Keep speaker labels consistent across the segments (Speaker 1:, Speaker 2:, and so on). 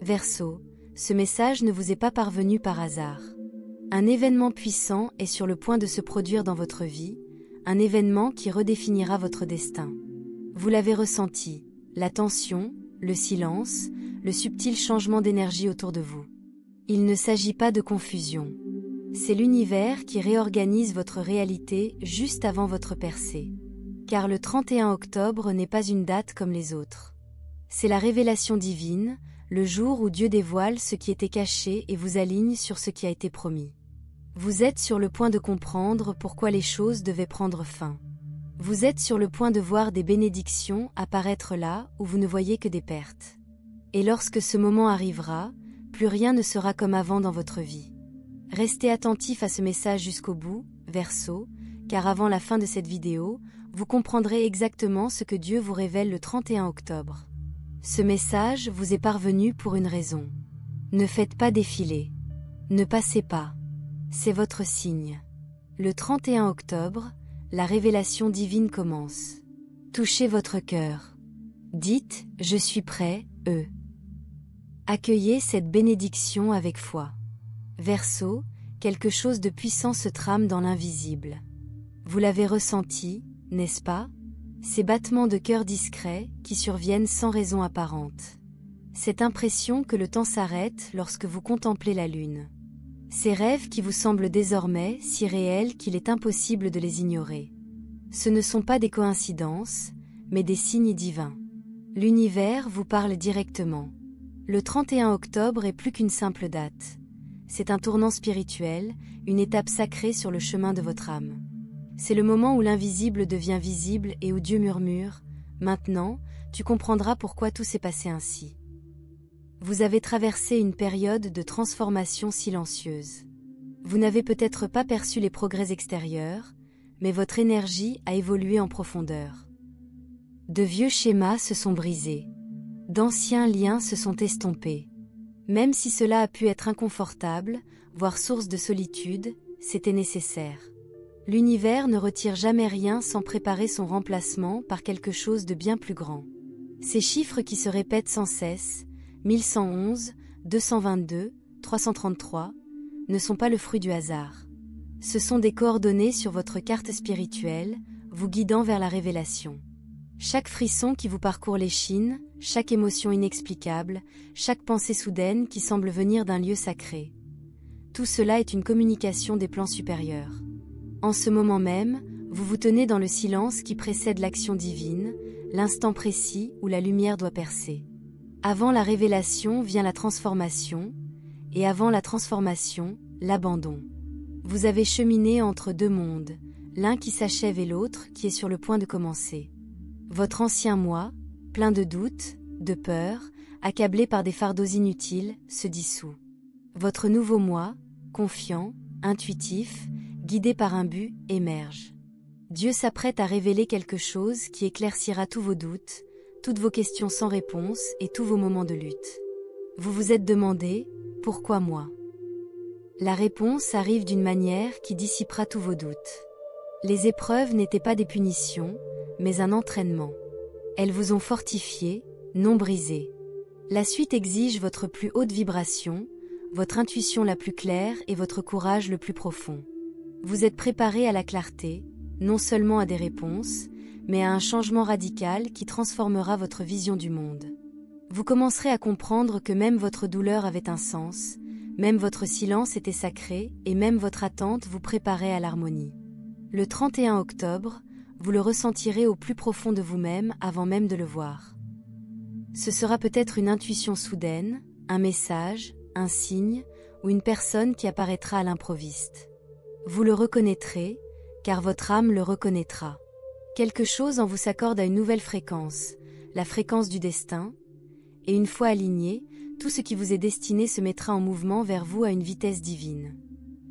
Speaker 1: Verseau, ce message ne vous est pas parvenu par hasard. Un événement puissant est sur le point de se produire dans votre vie, un événement qui redéfinira votre destin. Vous l'avez ressenti, la tension, le silence, le subtil changement d'énergie autour de vous. Il ne s'agit pas de confusion. C'est l'univers qui réorganise votre réalité juste avant votre percée. Car le 31 octobre n'est pas une date comme les autres. C'est la révélation divine, le jour où Dieu dévoile ce qui était caché et vous aligne sur ce qui a été promis. Vous êtes sur le point de comprendre pourquoi les choses devaient prendre fin. Vous êtes sur le point de voir des bénédictions apparaître là où vous ne voyez que des pertes. Et lorsque ce moment arrivera, plus rien ne sera comme avant dans votre vie. Restez attentif à ce message jusqu'au bout, Verseau, car avant la fin de cette vidéo, vous comprendrez exactement ce que Dieu vous révèle le 31 octobre. Ce message vous est parvenu pour une raison. Ne faites pas défiler. Ne passez pas. C'est votre signe. Le 31 octobre, la révélation divine commence. Touchez votre cœur. Dites « Je suis prêt, Accueillez cette bénédiction avec foi. Verseau, quelque chose de puissant se trame dans l'invisible. Vous l'avez ressenti, n'est-ce pas? Ces battements de cœur discrets qui surviennent sans raison apparente. Cette impression que le temps s'arrête lorsque vous contemplez la lune. Ces rêves qui vous semblent désormais si réels qu'il est impossible de les ignorer. Ce ne sont pas des coïncidences, mais des signes divins. L'univers vous parle directement. Le 31 octobre est plus qu'une simple date. C'est un tournant spirituel, une étape sacrée sur le chemin de votre âme. C'est le moment où l'invisible devient visible et où Dieu murmure « Maintenant, tu comprendras pourquoi tout s'est passé ainsi ». Vous avez traversé une période de transformation silencieuse. Vous n'avez peut-être pas perçu les progrès extérieurs, mais votre énergie a évolué en profondeur. De vieux schémas se sont brisés. D'anciens liens se sont estompés. Même si cela a pu être inconfortable, voire source de solitude, c'était nécessaire. L'univers ne retire jamais rien sans préparer son remplacement par quelque chose de bien plus grand. Ces chiffres qui se répètent sans cesse, 1111, 222, 333, ne sont pas le fruit du hasard. Ce sont des coordonnées sur votre carte spirituelle, vous guidant vers la révélation. Chaque frisson qui vous parcourt l'échine, chaque émotion inexplicable, chaque pensée soudaine qui semble venir d'un lieu sacré. Tout cela est une communication des plans supérieurs. En ce moment même, vous vous tenez dans le silence qui précède l'action divine, l'instant précis où la lumière doit percer. Avant la révélation vient la transformation, et avant la transformation, l'abandon. Vous avez cheminé entre deux mondes, l'un qui s'achève et l'autre qui est sur le point de commencer. Votre ancien moi, plein de doutes, de peurs, accablé par des fardeaux inutiles, se dissout. Votre nouveau moi, confiant, intuitif, guidé par un but, émerge. Dieu s'apprête à révéler quelque chose qui éclaircira tous vos doutes, toutes vos questions sans réponse et tous vos moments de lutte. Vous vous êtes demandé, pourquoi moi? La réponse arrive d'une manière qui dissipera tous vos doutes. Les épreuves n'étaient pas des punitions, mais un entraînement. Elles vous ont fortifié, non brisé. La suite exige votre plus haute vibration, votre intuition la plus claire et votre courage le plus profond. Vous êtes préparé à la clarté, non seulement à des réponses, mais à un changement radical qui transformera votre vision du monde. Vous commencerez à comprendre que même votre douleur avait un sens, même votre silence était sacré et même votre attente vous préparait à l'harmonie. Le 31 octobre, vous le ressentirez au plus profond de vous-même avant même de le voir. Ce sera peut-être une intuition soudaine, un message, un signe ou une personne qui apparaîtra à l'improviste. Vous le reconnaîtrez, car votre âme le reconnaîtra. Quelque chose en vous s'accorde à une nouvelle fréquence, la fréquence du destin, et une fois aligné, tout ce qui vous est destiné se mettra en mouvement vers vous à une vitesse divine.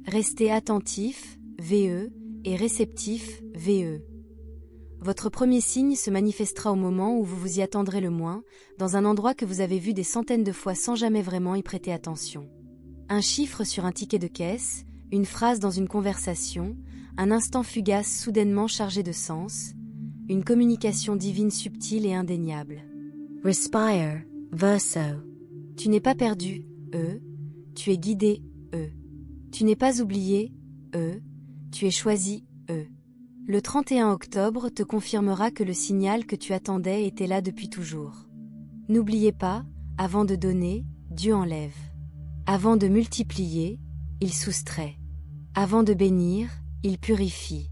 Speaker 1: Restez attentif, VE, et réceptif, VE. Votre premier signe se manifestera au moment où vous vous y attendrez le moins, dans un endroit que vous avez vu des centaines de fois sans jamais vraiment y prêter attention. Un chiffre sur un ticket de caisse, une phrase dans une conversation, un instant fugace soudainement chargé de sens, une communication divine subtile et indéniable.
Speaker 2: Respire, Verseau.
Speaker 1: Tu n'es pas perdu, tu es guidé, tu n'es pas oublié, tu es choisi, Le 31 octobre te confirmera que le signal que tu attendais était là depuis toujours. N'oubliez pas, avant de donner, Dieu enlève. Avant de multiplier, il soustrait. Avant de bénir, il purifie.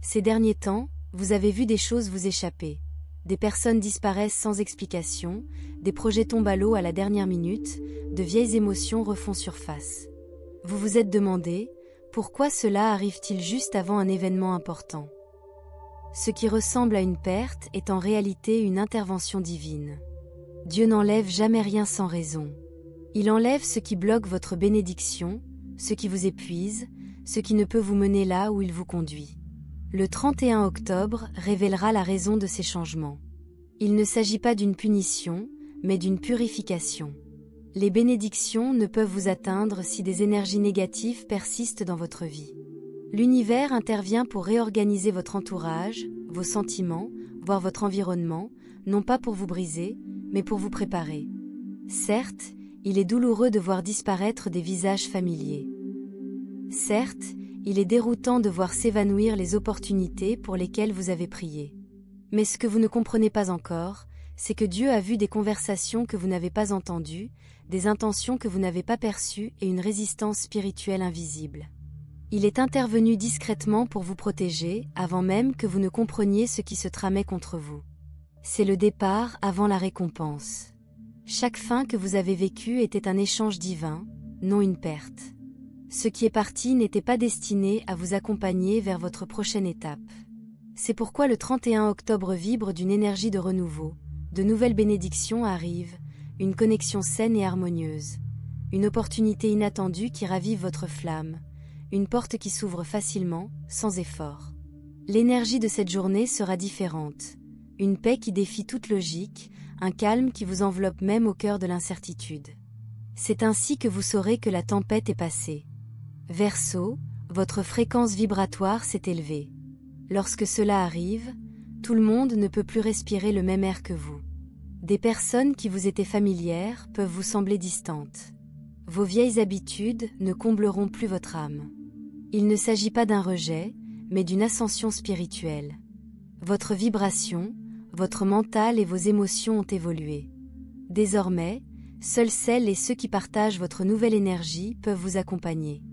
Speaker 1: Ces derniers temps, vous avez vu des choses vous échapper. Des personnes disparaissent sans explication, des projets tombent à l'eau à la dernière minute, de vieilles émotions refont surface. Vous vous êtes demandé, pourquoi cela arrive-t-il juste avant un événement important? Ce qui ressemble à une perte est en réalité une intervention divine. Dieu n'enlève jamais rien sans raison. Il enlève ce qui bloque votre bénédiction, ce qui vous épuise, ce qui ne peut vous mener là où il vous conduit. Le 31 octobre révélera la raison de ces changements. Il ne s'agit pas d'une punition, mais d'une purification. Les bénédictions ne peuvent vous atteindre si des énergies négatives persistent dans votre vie. L'univers intervient pour réorganiser votre entourage, vos sentiments, voire votre environnement, non pas pour vous briser, mais pour vous préparer. Certes, il est douloureux de voir disparaître des visages familiers. Certes, il est déroutant de voir s'évanouir les opportunités pour lesquelles vous avez prié. Mais ce que vous ne comprenez pas encore, c'est que Dieu a vu des conversations que vous n'avez pas entendues, des intentions que vous n'avez pas perçues et une résistance spirituelle invisible. Il est intervenu discrètement pour vous protéger, avant même que vous ne compreniez ce qui se tramait contre vous. C'est le départ avant la récompense. Chaque fin que vous avez vécue était un échange divin, non une perte. Ce qui est parti n'était pas destiné à vous accompagner vers votre prochaine étape. C'est pourquoi le 31 octobre vibre d'une énergie de renouveau, de nouvelles bénédictions arrivent, une connexion saine et harmonieuse, une opportunité inattendue qui ravive votre flamme, une porte qui s'ouvre facilement, sans effort. L'énergie de cette journée sera différente, une paix qui défie toute logique, un calme qui vous enveloppe même au cœur de l'incertitude. C'est ainsi que vous saurez que la tempête est passée. Verseau, votre fréquence vibratoire s'est élevée. Lorsque cela arrive, tout le monde ne peut plus respirer le même air que vous. Des personnes qui vous étaient familières peuvent vous sembler distantes. Vos vieilles habitudes ne combleront plus votre âme. Il ne s'agit pas d'un rejet, mais d'une ascension spirituelle. Votre vibration, votre mental et vos émotions ont évolué. Désormais, seules celles et ceux qui partagent votre nouvelle énergie peuvent vous accompagner.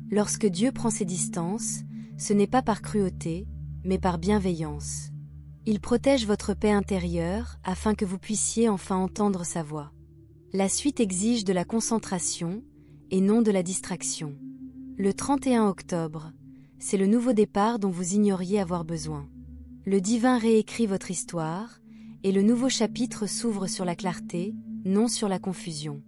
Speaker 1: Lorsque Dieu prend ses distances, ce n'est pas par cruauté, mais par bienveillance. Il protège votre paix intérieure afin que vous puissiez enfin entendre sa voix. La suite exige de la concentration et non de la distraction. Le 31 octobre, c'est le nouveau départ dont vous ignoriez avoir besoin. Le divin réécrit votre histoire, et le nouveau chapitre s'ouvre sur la clarté, non sur la confusion.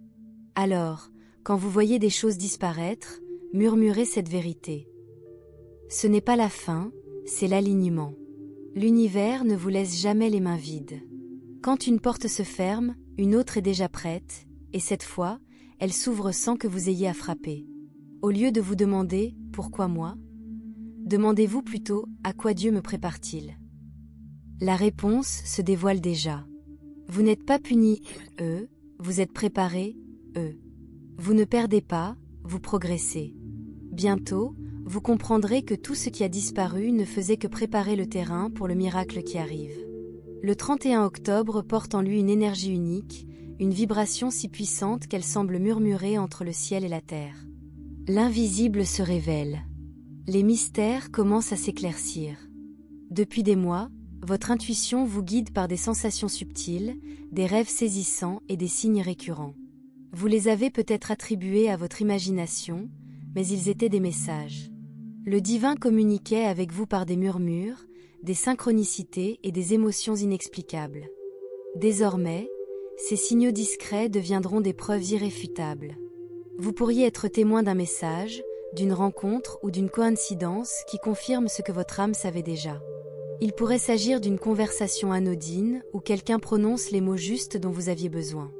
Speaker 1: Alors, quand vous voyez des choses disparaître, murmurez cette vérité. Ce n'est pas la fin, c'est l'alignement. L'univers ne vous laisse jamais les mains vides. Quand une porte se ferme, une autre est déjà prête, et cette fois, elle s'ouvre sans que vous ayez à frapper. Au lieu de vous demander « Pourquoi moi ?», demandez-vous plutôt « À quoi Dieu me prépare-t-il » La réponse se dévoile déjà. Vous n'êtes pas puni, vous êtes préparé, Vous ne perdez pas, vous progressez. Bientôt, vous comprendrez que tout ce qui a disparu ne faisait que préparer le terrain pour le miracle qui arrive. Le 31 octobre porte en lui une énergie unique, une vibration si puissante qu'elle semble murmurer entre le ciel et la terre. L'invisible se révèle. Les mystères commencent à s'éclaircir. Depuis des mois, votre intuition vous guide par des sensations subtiles, des rêves saisissants et des signes récurrents. Vous les avez peut-être attribués à votre imagination, mais ils étaient des messages. Le divin communiquait avec vous par des murmures, des synchronicités et des émotions inexplicables. Désormais, ces signaux discrets deviendront des preuves irréfutables. Vous pourriez être témoin d'un message, d'une rencontre ou d'une coïncidence qui confirme ce que votre âme savait déjà. Il pourrait s'agir d'une conversation anodine où quelqu'un prononce les mots justes dont vous aviez besoin.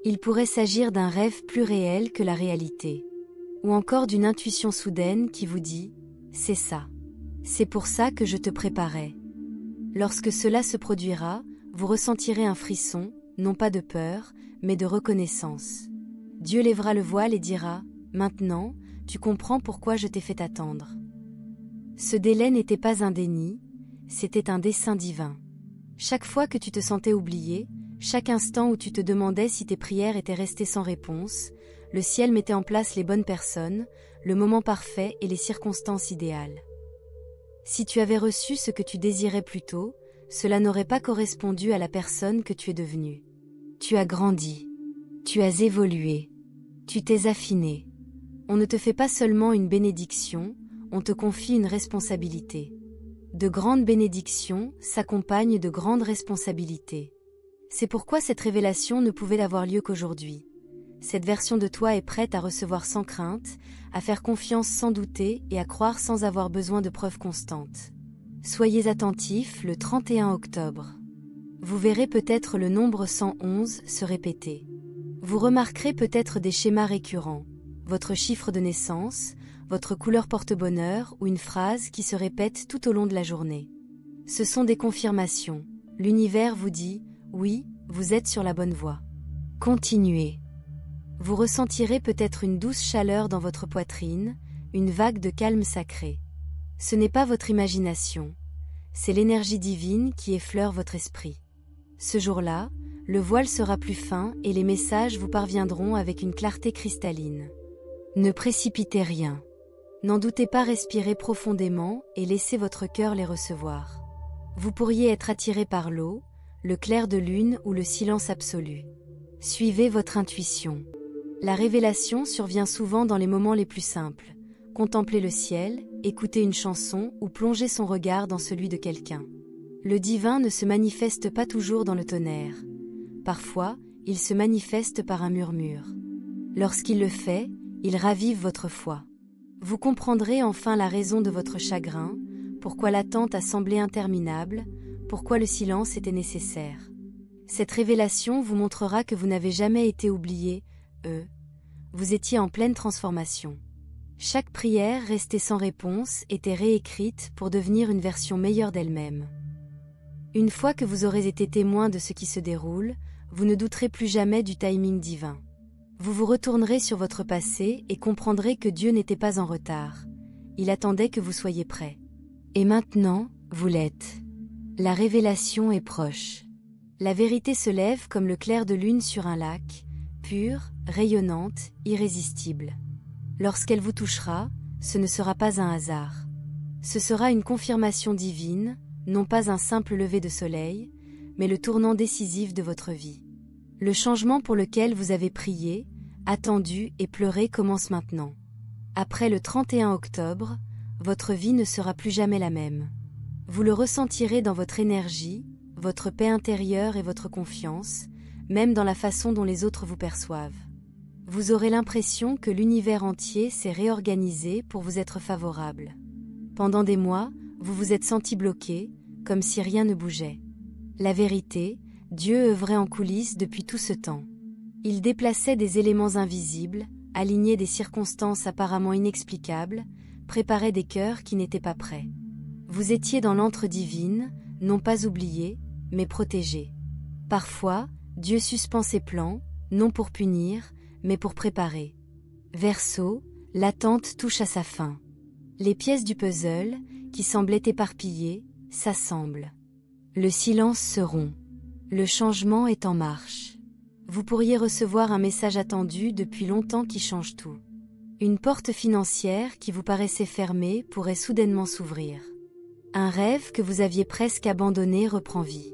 Speaker 1: Il pourrait s'agir d'un rêve plus réel que la réalité. Ou encore d'une intuition soudaine qui vous dit « C'est ça. C'est pour ça que je te préparais. » Lorsque cela se produira, vous ressentirez un frisson, non pas de peur, mais de reconnaissance. Dieu lèvera le voile et dira « Maintenant, tu comprends pourquoi je t'ai fait attendre. » Ce délai n'était pas un déni, c'était un dessein divin. Chaque fois que tu te sentais oublié, chaque instant où tu te demandais si tes prières étaient restées sans réponse, le ciel mettait en place les bonnes personnes, le moment parfait et les circonstances idéales. Si tu avais reçu ce que tu désirais plus tôt, cela n'aurait pas correspondu à la personne que tu es devenue. Tu as grandi. Tu as évolué. Tu t'es affiné. On ne te fait pas seulement une bénédiction, on te confie une responsabilité. De grandes bénédictions s'accompagnent de grandes responsabilités. C'est pourquoi cette révélation ne pouvait avoir lieu qu'aujourd'hui. Cette version de toi est prête à recevoir sans crainte, à faire confiance sans douter et à croire sans avoir besoin de preuves constantes. Soyez attentifs le 31 octobre. Vous verrez peut-être le nombre 111 se répéter. Vous remarquerez peut-être des schémas récurrents, votre chiffre de naissance, votre couleur porte-bonheur ou une phrase qui se répète tout au long de la journée. Ce sont des confirmations. L'univers vous dit « Oui, vous êtes sur la bonne voie. » Continuez. Vous ressentirez peut-être une douce chaleur dans votre poitrine, une vague de calme sacré. Ce n'est pas votre imagination, c'est l'énergie divine qui effleure votre esprit. Ce jour-là, le voile sera plus fin et les messages vous parviendront avec une clarté cristalline. Ne précipitez rien. N'en doutez pas, respirez profondément et laissez votre cœur les recevoir. Vous pourriez être attiré par l'eau, le clair de lune ou le silence absolu. Suivez votre intuition. La révélation survient souvent dans les moments les plus simples. Contempler le ciel, écouter une chanson ou plonger son regard dans celui de quelqu'un. Le divin ne se manifeste pas toujours dans le tonnerre. Parfois, il se manifeste par un murmure. Lorsqu'il le fait, il ravive votre foi. Vous comprendrez enfin la raison de votre chagrin, pourquoi l'attente a semblé interminable, pourquoi le silence était nécessaire. Cette révélation vous montrera que vous n'avez jamais été oublié, vous étiez en pleine transformation. Chaque prière restée sans réponse était réécrite pour devenir une version meilleure d'elle-même. Une fois que vous aurez été témoin de ce qui se déroule, vous ne douterez plus jamais du timing divin. Vous vous retournerez sur votre passé et comprendrez que Dieu n'était pas en retard. Il attendait que vous soyez prêts. Et maintenant, vous l'êtes. La révélation est proche. La vérité se lève comme le clair de lune sur un lac, pure, rayonnante, irrésistible. Lorsqu'elle vous touchera, ce ne sera pas un hasard. Ce sera une confirmation divine, non pas un simple lever de soleil, mais le tournant décisif de votre vie. Le changement pour lequel vous avez prié, attendu et pleuré commence maintenant. Après le 31 octobre, votre vie ne sera plus jamais la même. Vous le ressentirez dans votre énergie, votre paix intérieure et votre confiance, même dans la façon dont les autres vous perçoivent. Vous aurez l'impression que l'univers entier s'est réorganisé pour vous être favorable. Pendant des mois, vous vous êtes senti bloqué, comme si rien ne bougeait. La vérité, Dieu œuvrait en coulisses depuis tout ce temps. Il déplaçait des éléments invisibles, alignait des circonstances apparemment inexplicables, préparait des cœurs qui n'étaient pas prêts. Vous étiez dans l'antre divine, non pas oublié, mais protégé. Parfois, Dieu suspend ses plans, non pour punir, mais pour préparer. Verseau, l'attente touche à sa fin. Les pièces du puzzle, qui semblaient éparpillées, s'assemblent. Le silence se rompt. Le changement est en marche. Vous pourriez recevoir un message attendu depuis longtemps qui change tout. Une porte financière qui vous paraissait fermée pourrait soudainement s'ouvrir. Un rêve que vous aviez presque abandonné reprend vie.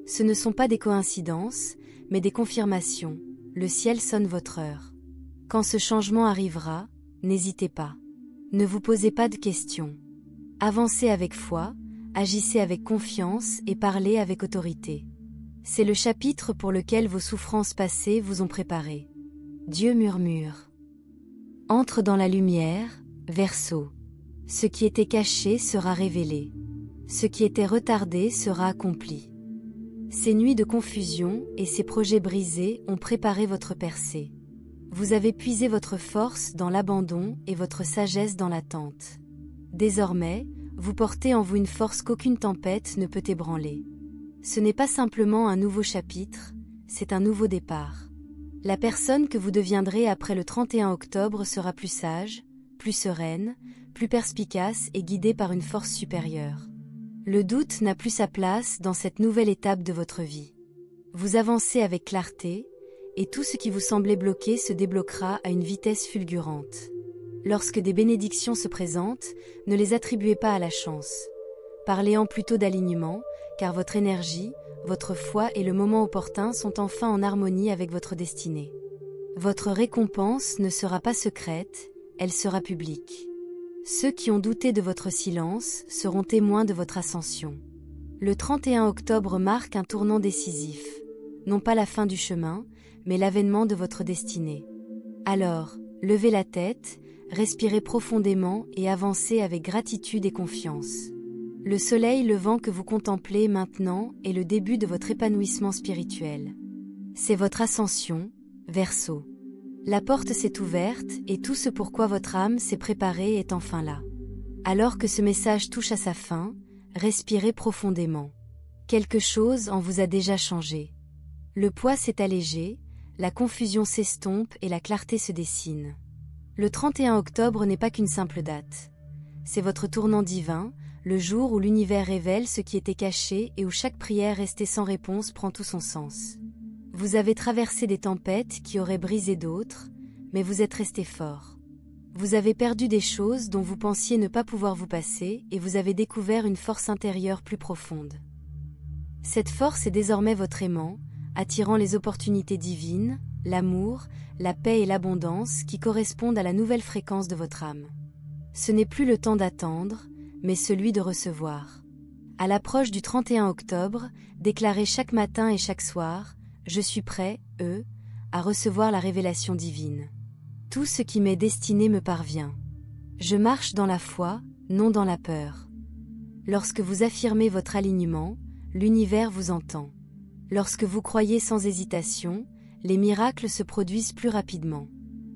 Speaker 1: Ce ne sont pas des coïncidences, mais des confirmations. Le ciel sonne votre heure. Quand ce changement arrivera, n'hésitez pas. Ne vous posez pas de questions. Avancez avec foi, agissez avec confiance et parlez avec autorité. C'est le chapitre pour lequel vos souffrances passées vous ont préparé. Dieu murmure. Entre dans la lumière, Verseau. Ce qui était caché sera révélé. Ce qui était retardé sera accompli. Ces nuits de confusion et ces projets brisés ont préparé votre percée. Vous avez puisé votre force dans l'abandon et votre sagesse dans l'attente. Désormais, vous portez en vous une force qu'aucune tempête ne peut ébranler. Ce n'est pas simplement un nouveau chapitre, c'est un nouveau départ. La personne que vous deviendrez après le 31 octobre sera plus sage, plus sereine, plus perspicace et guidée par une force supérieure. Le doute n'a plus sa place dans cette nouvelle étape de votre vie. Vous avancez avec clarté, et tout ce qui vous semblait bloqué se débloquera à une vitesse fulgurante. Lorsque des bénédictions se présentent, ne les attribuez pas à la chance. Parlez-en plutôt d'alignement, car votre énergie, votre foi et le moment opportun sont enfin en harmonie avec votre destinée. Votre récompense ne sera pas secrète, elle sera publique. Ceux qui ont douté de votre silence seront témoins de votre ascension. Le 31 octobre marque un tournant décisif, non pas la fin du chemin, mais l'avènement de votre destinée. Alors, levez la tête, respirez profondément et avancez avec gratitude et confiance. Le soleil levant que vous contemplez maintenant est le début de votre épanouissement spirituel. C'est votre ascension, Verseau. La porte s'est ouverte et tout ce pourquoi votre âme s'est préparée est enfin là. Alors que ce message touche à sa fin, respirez profondément. Quelque chose en vous a déjà changé. Le poids s'est allégé, la confusion s'estompe et la clarté se dessine. Le 31 octobre n'est pas qu'une simple date. C'est votre tournant divin, le jour où l'univers révèle ce qui était caché et où chaque prière restée sans réponse prend tout son sens. Vous avez traversé des tempêtes qui auraient brisé d'autres, mais vous êtes resté fort. Vous avez perdu des choses dont vous pensiez ne pas pouvoir vous passer et vous avez découvert une force intérieure plus profonde. Cette force est désormais votre aimant, attirant les opportunités divines, l'amour, la paix et l'abondance qui correspondent à la nouvelle fréquence de votre âme. Ce n'est plus le temps d'attendre, mais celui de recevoir. À l'approche du 31 octobre, déclarez chaque matin et chaque soir « Je suis prêt, à recevoir la révélation divine. Tout ce qui m'est destiné me parvient. Je marche dans la foi, non dans la peur. » Lorsque vous affirmez votre alignement, l'univers vous entend. Lorsque vous croyez sans hésitation, les miracles se produisent plus rapidement.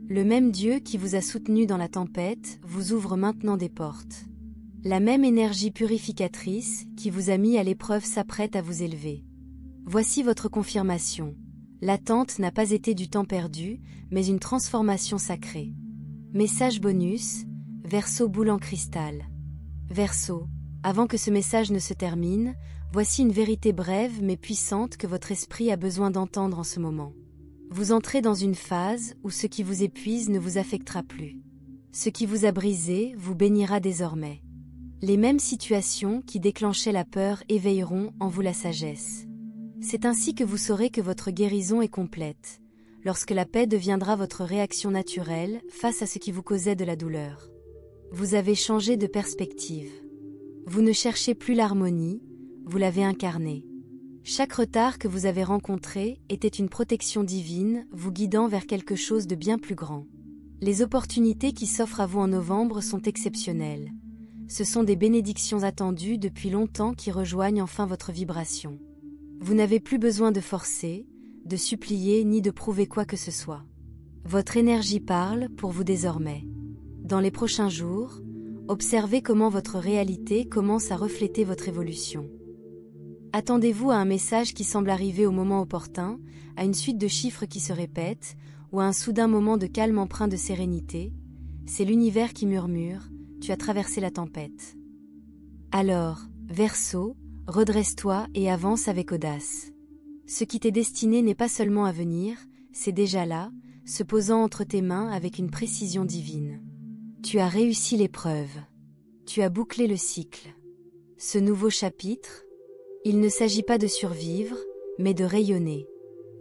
Speaker 1: Le même Dieu qui vous a soutenu dans la tempête vous ouvre maintenant des portes. La même énergie purificatrice qui vous a mis à l'épreuve s'apprête à vous élever. Voici votre confirmation. L'attente n'a pas été du temps perdu, mais une transformation sacrée. Message bonus, Verseau boule en cristal. Verseau, avant que ce message ne se termine, voici une vérité brève mais puissante que votre esprit a besoin d'entendre en ce moment. Vous entrez dans une phase où ce qui vous épuise ne vous affectera plus. Ce qui vous a brisé vous bénira désormais. Les mêmes situations qui déclenchaient la peur éveilleront en vous la sagesse. C'est ainsi que vous saurez que votre guérison est complète, lorsque la paix deviendra votre réaction naturelle face à ce qui vous causait de la douleur. Vous avez changé de perspective. Vous ne cherchez plus l'harmonie, vous l'avez incarnée. Chaque retard que vous avez rencontré était une protection divine vous guidant vers quelque chose de bien plus grand. Les opportunités qui s'offrent à vous en novembre sont exceptionnelles. Ce sont des bénédictions attendues depuis longtemps qui rejoignent enfin votre vibration. Vous n'avez plus besoin de forcer, de supplier ni de prouver quoi que ce soit. Votre énergie parle pour vous désormais. Dans les prochains jours, observez comment votre réalité commence à refléter votre évolution. Attendez-vous à un message qui semble arriver au moment opportun, à une suite de chiffres qui se répètent, ou à un soudain moment de calme empreint de sérénité. C'est l'univers qui murmure, tu as traversé la tempête. Alors, Verseau, redresse-toi et avance avec audace. Ce qui t'est destiné n'est pas seulement à venir, c'est déjà là, se posant entre tes mains avec une précision divine. Tu as réussi l'épreuve. Tu as bouclé le cycle. Ce nouveau chapitre, il ne s'agit pas de survivre, mais de rayonner.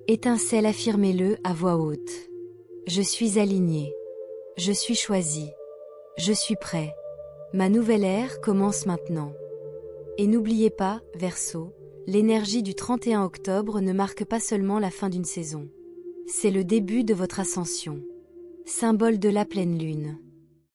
Speaker 1: Étincelle, affirmez-le à voix haute. Je suis aligné. Je suis choisi. Je suis prêt. Ma nouvelle ère commence maintenant. Et n'oubliez pas, Verseau, l'énergie du 31 octobre ne marque pas seulement la fin d'une saison. C'est le début de votre ascension. Symbole de la pleine lune.